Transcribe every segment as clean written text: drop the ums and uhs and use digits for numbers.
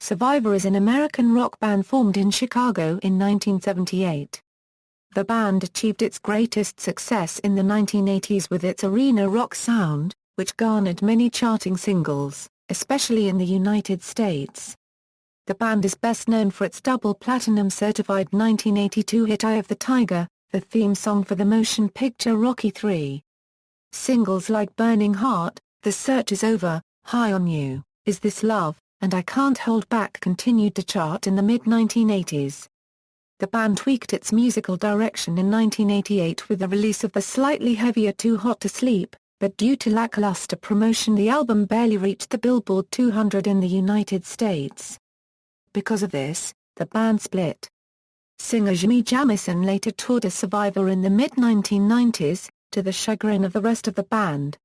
Survivor is an American rock band formed in Chicago in 1978. The band achieved its greatest success in the 1980s with its arena rock sound, which garnered many charting singles, especially in the United States. The band is best known for its double platinum certified 1982 hit Eye of the Tiger, the theme song for the motion picture Rocky III. Singles like Burning Heart, The Search Is Over, High on You, Is This Love, and I Can't Hold Back continued to chart in the mid-1980s. The band tweaked its musical direction in 1988 with the release of the slightly heavier Too Hot to Sleep, but due to lackluster promotion the album barely reached the Billboard 200 in the United States. Because of this, the band split. Singer Jimi Jamison later toured as Survivor in the mid-1990s, to the chagrin of the rest of the band.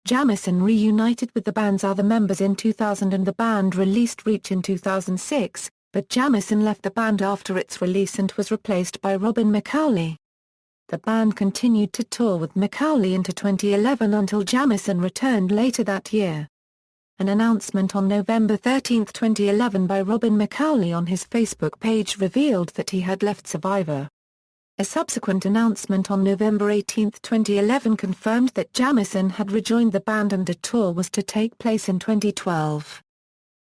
Jamison reunited with the band's other members in 2000 and the band released Reach in 2006, but Jamison left the band after its release and was replaced by Robin McAuley. The band continued to tour with McAuley into 2011 until Jamison returned later that year. An announcement on November 13, 2011 by Robin McAuley on his Facebook page revealed that he had left Survivor. A subsequent announcement on November 18, 2011 confirmed that Jamison had rejoined the band and a tour was to take place in 2012.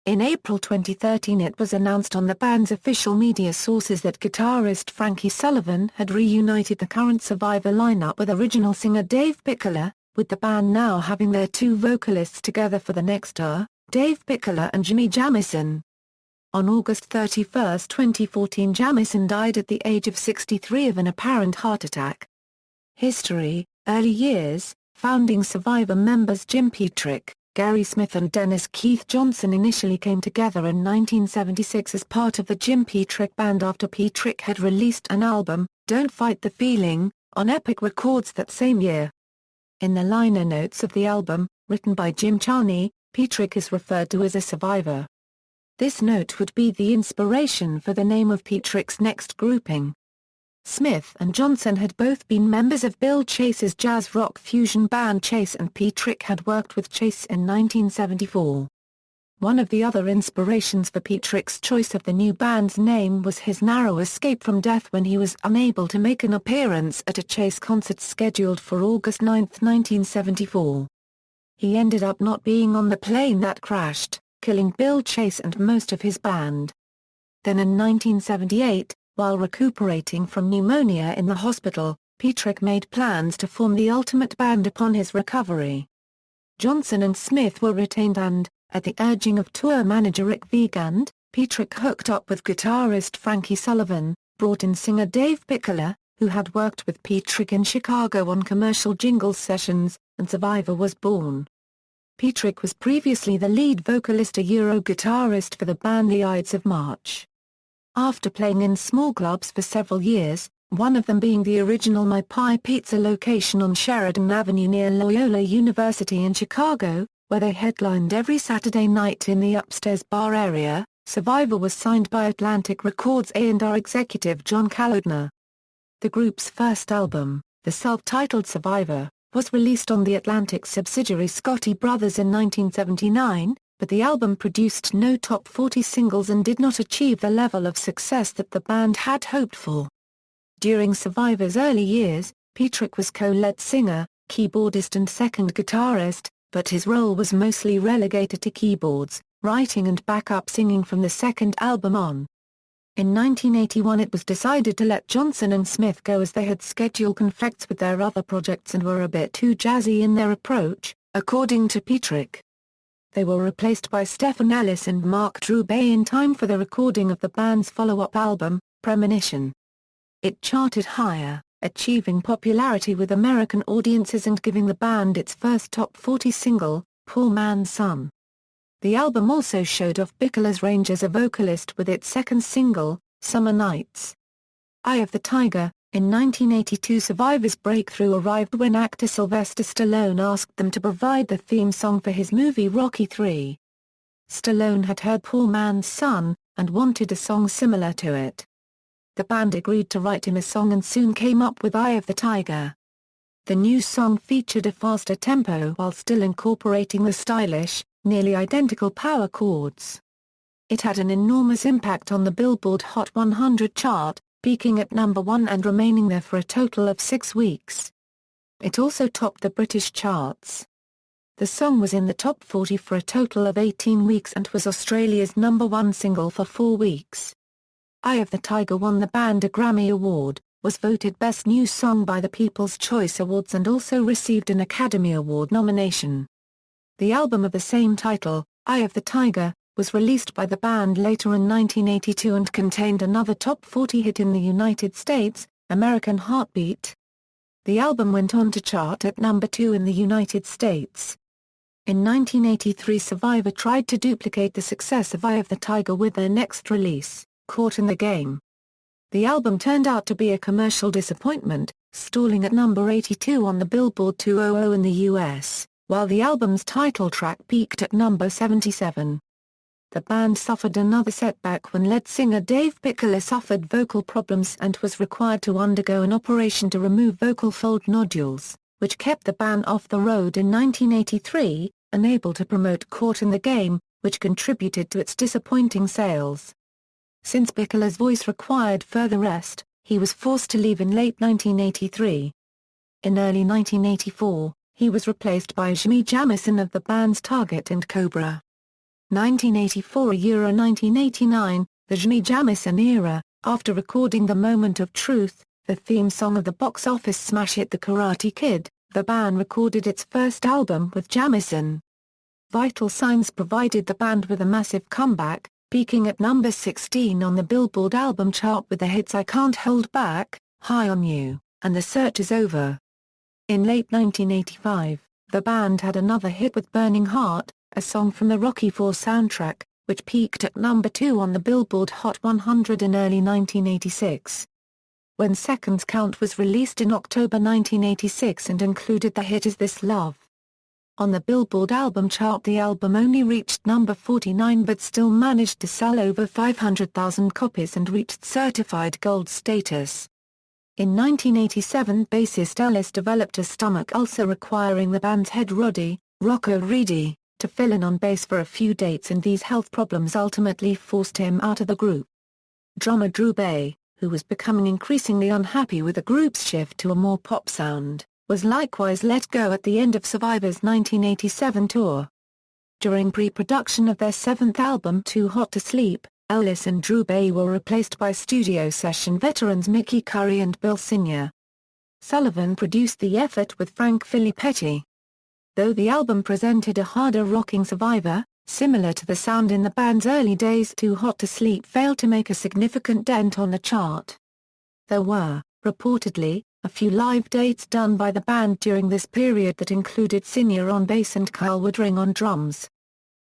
In April 2013 it was announced on the band's official media sources that guitarist Frankie Sullivan had reunited the current Survivor lineup with original singer Dave Bickler, with the band now having their two vocalists together for the next tour, Dave Bickler and Jimi Jamison. On August 31, 2014 Jamison died at the age of 63 of an apparent heart attack. History, early years, founding Survivor members Jim Petrick, Gary Smith and Dennis Keith Johnson initially came together in 1976 as part of the Jim Petrick Band after Petrick had released an album, Don't Fight the Feeling, on Epic Records that same year. In the liner notes of the album, written by Jim Charney, Petrick is referred to as a survivor. This note would be the inspiration for the name of Petrick's next grouping. Smith and Johnson had both been members of Bill Chase's jazz rock fusion band Chase, and Petrick had worked with Chase in 1974. One of the other inspirations for Petrick's choice of the new band's name was his narrow escape from death when he was unable to make an appearance at a Chase concert scheduled for August 9, 1974. He ended up not being on the plane that crashed, killing Bill Chase and most of his band. Then in 1978, while recuperating from pneumonia in the hospital, Petrick made plans to form the Ultimate Band upon his recovery. Johnson and Smith were retained and, at the urging of tour manager Rick Vigand, Petrick hooked up with guitarist Frankie Sullivan, brought in singer Dave Bickler, who had worked with Petrick in Chicago on commercial jingles sessions, and Survivor was born. Petrick was previously the lead vocalist and guitarist for the band the Ides of March. After playing in small clubs for several years, one of them being the original My Pie Pizza location on Sheridan Avenue near Loyola University in Chicago, where they headlined every Saturday night in the upstairs bar area, Survivor was signed by Atlantic Records A&R executive John Kalodner. The group's first album, the self-titled Survivor, was released on the Atlantic subsidiary Scotti Brothers in 1979, but the album produced no top 40 singles and did not achieve the level of success that the band had hoped for. During Survivor's early years, Petrick was co-lead singer, keyboardist and second guitarist, but his role was mostly relegated to keyboards, writing and backup singing from the second album on. In 1981 it was decided to let Johnson and Smith go as they had schedule conflicts with their other projects and were a bit too jazzy in their approach, according to Petrick. They were replaced by Stephen Ellis and Mark Drubay in time for the recording of the band's follow-up album, Premonition. It charted higher, achieving popularity with American audiences and giving the band its first top 40 single, Poor Man's Son. The album also showed off Bickler's range as a vocalist with its second single, Summer Nights. Eye of the Tiger. In 1982 Survivor's breakthrough arrived when actor Sylvester Stallone asked them to provide the theme song for his movie Rocky III. Stallone had heard Poor Man's Son, and wanted a song similar to it. The band agreed to write him a song and soon came up with Eye of the Tiger. The new song featured a faster tempo while still incorporating the stylish, nearly identical power chords. It had an enormous impact on the Billboard Hot 100 chart, peaking at number 1 and remaining there for a total of 6 weeks. It also topped the British charts. The song was in the top 40 for a total of 18 weeks and was Australia's number 1 single for 4 weeks. Eye of the Tiger won the band a Grammy Award, was voted Best New Song by the People's Choice Awards and also received an Academy Award nomination. The album of the same title, Eye of the Tiger, was released by the band later in 1982 and contained another top 40 hit in the United States, American Heartbeat. The album went on to chart at number 2 in the United States. In 1983, Survivor tried to duplicate the success of Eye of the Tiger with their next release, Caught in the Game. The album turned out to be a commercial disappointment, stalling at number 82 on the Billboard 200 in the US, while the album's title track peaked at number 77. The band suffered another setback when lead singer Dave Pickler suffered vocal problems and was required to undergo an operation to remove vocal fold nodules, which kept the band off the road in 1983, unable to promote Caught in the Game, which contributed to its disappointing sales. Since Pickler's voice required further rest, he was forced to leave in late 1983. In early 1984, he was replaced by Jimi Jamison of the bands Target and Cobra. 1984–1989, the Jimi Jamison era, after recording The Moment of Truth, the theme song of the box office smash hit The Karate Kid, the band recorded its first album with Jamison. Vital Signs provided the band with a massive comeback, peaking at number 16 on the Billboard album chart with the hits I Can't Hold Back, High on You, and The Search Is Over. In late 1985, the band had another hit with Burning Heart, a song from the Rocky IV soundtrack, which peaked at number 2 on the Billboard Hot 100 in early 1986. When Seconds Count was released in October 1986 and included the hit Is This Love. On the Billboard album chart, the album only reached number 49 but still managed to sell over 500,000 copies and reached certified gold status. In 1987, bassist Ellis developed a stomach ulcer requiring the band's head Roddy, Rocco Reedy, to fill in on bass for a few dates, and these health problems ultimately forced him out of the group. Drummer Drew Bay, who was becoming increasingly unhappy with the group's shift to a more pop sound, was likewise let go at the end of Survivor's 1987 tour. During pre-production of their seventh album Too Hot to Sleep, Ellis and Drew Bay were replaced by studio session veterans Mickey Curry and Bill Senior. Sullivan produced the effort with Frank Filippetti. Though the album presented a harder rocking Survivor, similar to the sound in the band's early days, Too Hot to Sleep failed to make a significant dent on the chart. There were, reportedly, a few live dates done by the band during this period that included Senior on bass and Kyle Woodring on drums.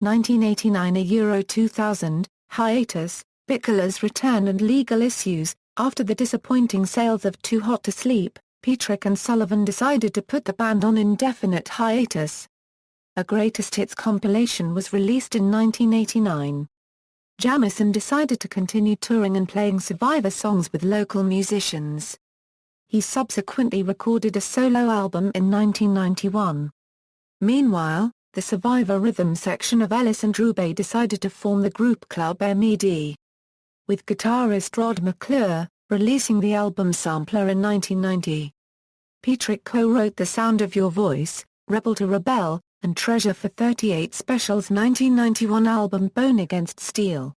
1989–2000, hiatus, Pickler's return and legal issues. After the disappointing sales of Too Hot to Sleep, Petrick and Sullivan decided to put the band on indefinite hiatus. A greatest hits compilation was released in 1989. Jamison decided to continue touring and playing Survivor songs with local musicians. He subsequently recorded a solo album in 1991. Meanwhile, the Survivor rhythm section of Ellis and Drew Bay decided to form the group Club MED. With guitarist Rod McClure, releasing the album Sampler in 1990. Petrick co-wrote The Sound of Your Voice, Rebel to Rebel, and Treasure for 38 Special's 1991 album Bone Against Steel.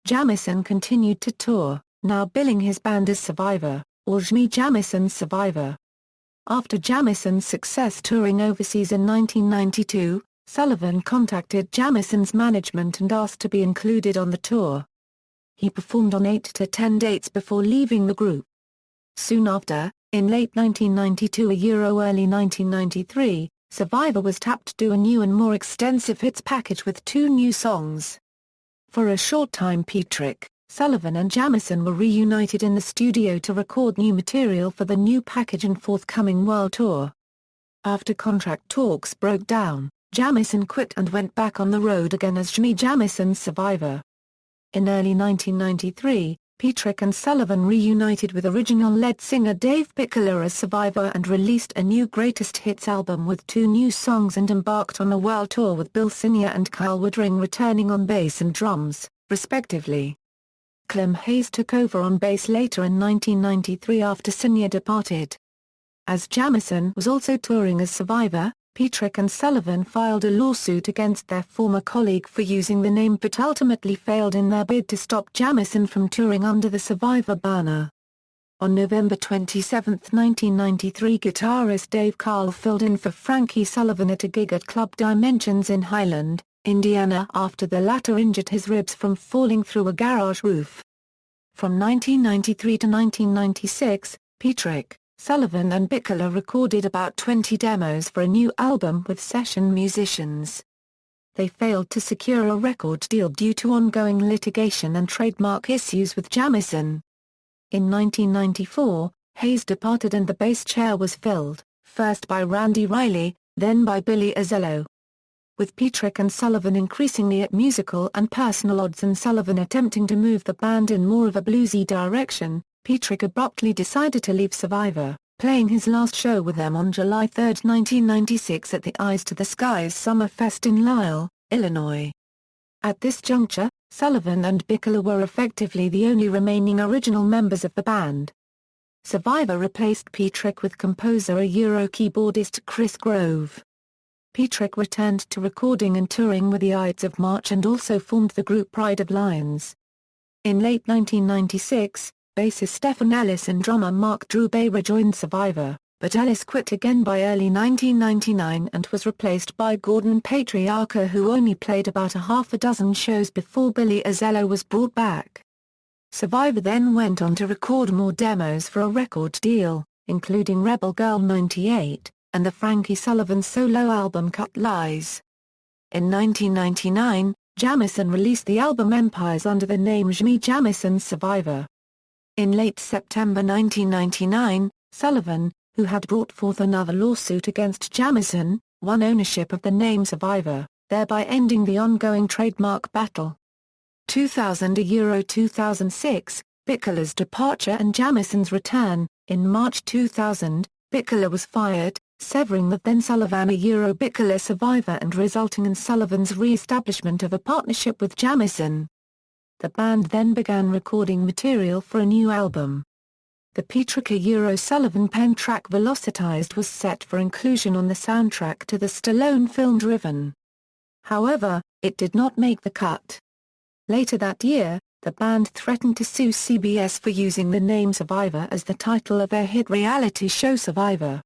Jamison continued to tour, now billing his band as Survivor, or Jimi Jamison's Survivor. After Jamison's success touring overseas in 1992, Sullivan contacted Jamison's management and asked to be included on the tour. He performed on 8 to 10 dates before leaving the group. Soon after, in late 1992–early 1993, Survivor was tapped to do a new and more extensive hits package with 2 new songs. For a short time, Petrick, Sullivan and Jamison were reunited in the studio to record new material for the new package and forthcoming world tour. After contract talks broke down, Jamison quit and went back on the road again as Jimi Jamison's Survivor. In early 1993, Petrick and Sullivan reunited with original lead singer Dave Pickler as Survivor and released a new greatest hits album with 2 new songs and embarked on a world tour with Bill Senior and Kyle Woodring returning on bass and drums, respectively. Clem Hayes took over on bass later in 1993 after Senior departed. As Jamison was also touring as Survivor, Petrick and Sullivan filed a lawsuit against their former colleague for using the name but ultimately failed in their bid to stop Jamison from touring under the Survivor banner. On November 27, 1993, guitarist Dave Carl filled in for Frankie Sullivan at a gig at Club Dimensions in Highland, Indiana after the latter injured his ribs from falling through a garage roof. From 1993 to 1996, Petrick, Sullivan and Bickler recorded about 20 demos for a new album with session musicians. They failed to secure a record deal due to ongoing litigation and trademark issues with Jamison. In 1994, Hayes departed and the bass chair was filled, first by Randy Riley, then by Billy Azzello. With Petrick and Sullivan increasingly at musical and personal odds and Sullivan attempting to move the band in more of a bluesy direction, Petrick abruptly decided to leave Survivor, playing his last show with them on July 3, 1996 at the Eyes to the Skies Summerfest in Lisle, Illinois. At this juncture, Sullivan and Bickler were effectively the only remaining original members of the band. Survivor replaced Petrick with composer keyboardist Chris Grove. Petrick returned to recording and touring with the Ides of March and also formed the group Pride of Lions. In late 1996, bassist Stephen Ellis and drummer Mark Drube rejoined Survivor, but Ellis quit again by early 1999 and was replaced by Gordon Patriarca, who only played about a half a dozen shows before Billy Azzello was brought back. Survivor then went on to record more demos for a record deal, including Rebel Girl 98, and the Frankie Sullivan solo album Cut Lies. In 1999, Jamison released the album Empires under the name Jimi Jamison's Survivor. In late September 1999, Sullivan, who had brought forth another lawsuit against Jamison, won ownership of the name Survivor, thereby ending the ongoing trademark battle. 2006, Bickler's departure and Jamison's return. In March 2000, Bickler was fired, severing the then Sullivan Bickler Survivor and resulting in Sullivan's re-establishment of a partnership with Jamison. The band then began recording material for a new album. The Petrick Sullivan pen track Velocitized was set for inclusion on the soundtrack to the Stallone film Driven. However, it did not make the cut. Later that year, the band threatened to sue CBS for using the name Survivor as the title of their hit reality show Survivor.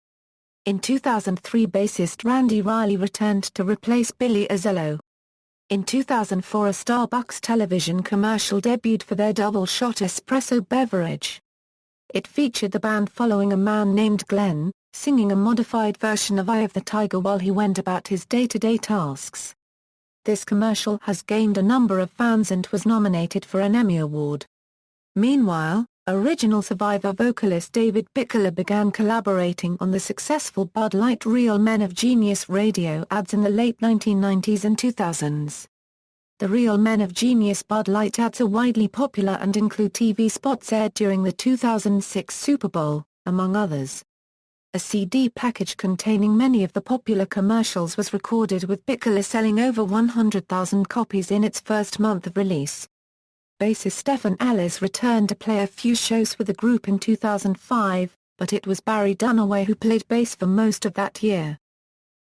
In 2003, bassist Randy Riley returned to replace Billy Azzello. In 2004, a Starbucks television commercial debuted for their double-shot espresso beverage. It featured the band following a man named Glenn, singing a modified version of Eye of the Tiger while he went about his day-to-day tasks. This commercial has gained a number of fans and was nominated for an Emmy Award. Meanwhile, original Survivor vocalist David Bickler began collaborating on the successful Bud Light Real Men of Genius radio ads in the late 1990s and 2000s. The Real Men of Genius Bud Light ads are widely popular and include TV spots aired during the 2006 Super Bowl, among others. A CD package containing many of the popular commercials was recorded with Bickler selling over 100,000 copies in its first month of release. Bassist Stephen Ellis returned to play a few shows with the group in 2005, but it was Barry Dunaway who played bass for most of that year.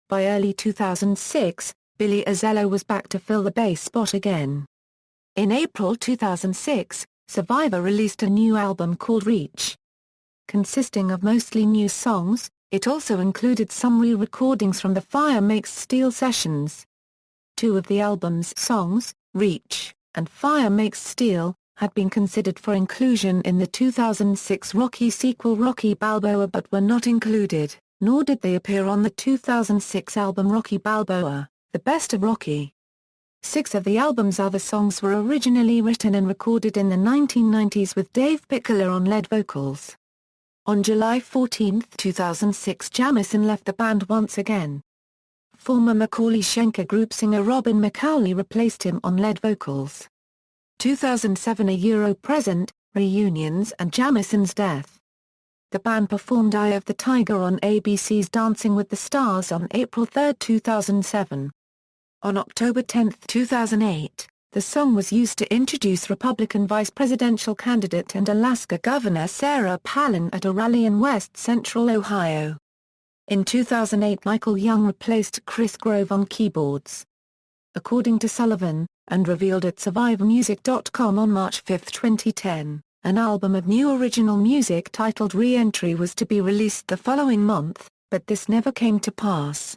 By early 2006, Billy Azzello was back to fill the bass spot again. In April 2006, Survivor released a new album called Reach. Consisting of mostly new songs, it also included some re-recordings from the Fire Makes Steel sessions. Two of the album's songs, Reach and Fire Makes Steel, had been considered for inclusion in the 2006 Rocky sequel Rocky Balboa but were not included, nor did they appear on the 2006 album Rocky Balboa, The Best of Rocky. 6 of the album's other songs were originally written and recorded in the 1990s with Dave Bickler on lead vocals. On July 14, 2006, Jamison left the band once again. Former McAuley Schenker group singer Robin McAuley replaced him on lead vocals. 2007 Present, Reunions and Jamison's death. The band performed Eye of the Tiger on ABC's Dancing with the Stars on April 3, 2007. On October 10, 2008, The song was used to introduce Republican vice presidential candidate and Alaska Governor Sarah Palin at a rally in West Central Ohio. In 2008, Michael Young replaced Chris Grove on keyboards. According to Sullivan, and revealed at survivormusic.com on March 5, 2010, an album of new original music titled Re-Entry was to be released the following month, but this never came to pass.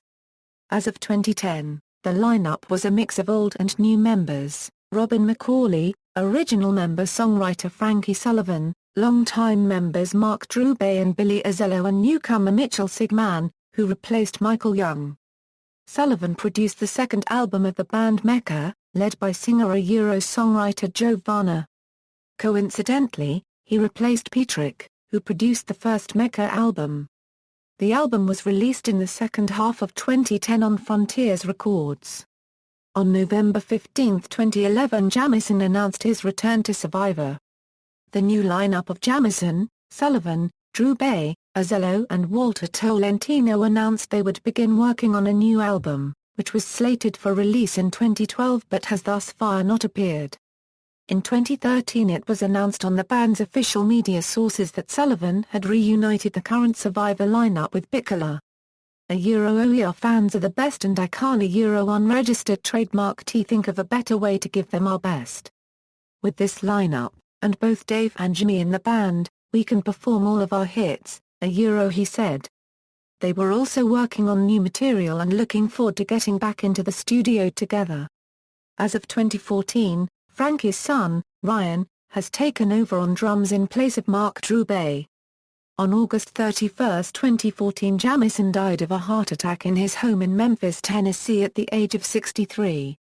As of 2010, the lineup was a mix of old and new members: Robin McAuley, original member-songwriter Frankie Sullivan, longtime members Mark Drubay and Billy Azello, and newcomer Mitchell Sigman, who replaced Michael Young. Sullivan produced the second album of the band Mecca, led by singer-songwriter Joe Varner. Coincidentally, he replaced Petrick, who produced the first Mecca album. The album was released in the second half of 2010 on Frontiers Records. On November 15, 2011, Jamison announced his return to Survivor. The new lineup of Jamison, Sullivan, Drubay, Azello and Walter Tolentino announced they would begin working on a new album, which was slated for release in 2012 but has thus far not appeared. In 2013, it was announced on the band's official media sources that Sullivan had reunited the current Survivor lineup with Bicola. OER fans are the best and I can't unregistered trademark T think of a better way to give them our best. With this lineup, and both Dave and Jimmy in the band, we can perform all of our hits, he said. They were also working on new material and looking forward to getting back into the studio together. As of 2014, Frankie's son, Ryan, has taken over on drums in place of Mark Drubay. On August 31, 2014, Jamison died of a heart attack in his home in Memphis, Tennessee at the age of 63.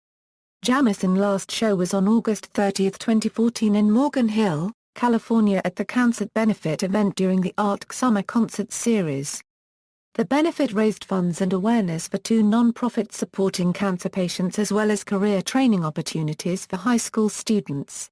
Jamison's last show was on August 30, 2014 in Morgan Hill, California at the Cancer Benefit event during the Arctic Summer Concert Series. The benefit raised funds and awareness for two non-profits supporting cancer patients as well as career training opportunities for high school students.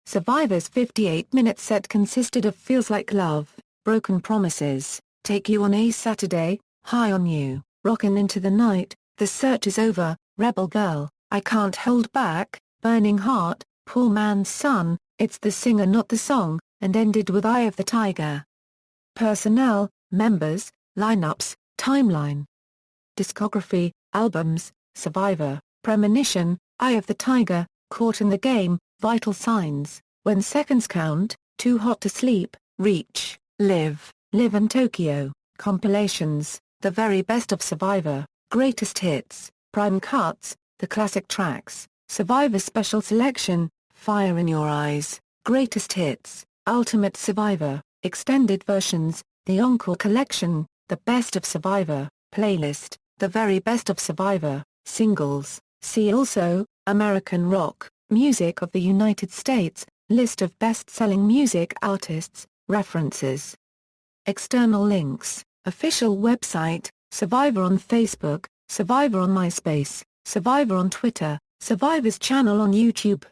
Survivor's 58-minute set consisted of Feels Like Love, Broken Promises, Take You on a Saturday, High on You, Rockin' Into the Night, The Search Is Over, Rebel Girl, I Can't Hold Back, Burning Heart, Poor Man's Son, It's the Singer Not the Song, and ended with Eye of the Tiger. Personnel, members, lineups, timeline. Discography, albums, Survivor, Premonition, Eye of the Tiger, Caught in the Game, Vital Signs, When Seconds Count, Too Hot to Sleep, Reach, Live in Tokyo, compilations, The Very Best of Survivor, Greatest Hits, Prime Cuts, The Classic Tracks, Survivor Special Selection, Fire in Your Eyes, Greatest Hits, Ultimate Survivor, Extended Versions, The Encore Collection, The Best of Survivor, Playlist, The Very Best of Survivor, Singles, see also, American Rock, Music of the United States, List of best-selling music artists, references. External links, official website, Survivor on Facebook, Survivor on MySpace, Survivor on Twitter, Survivor's channel on YouTube.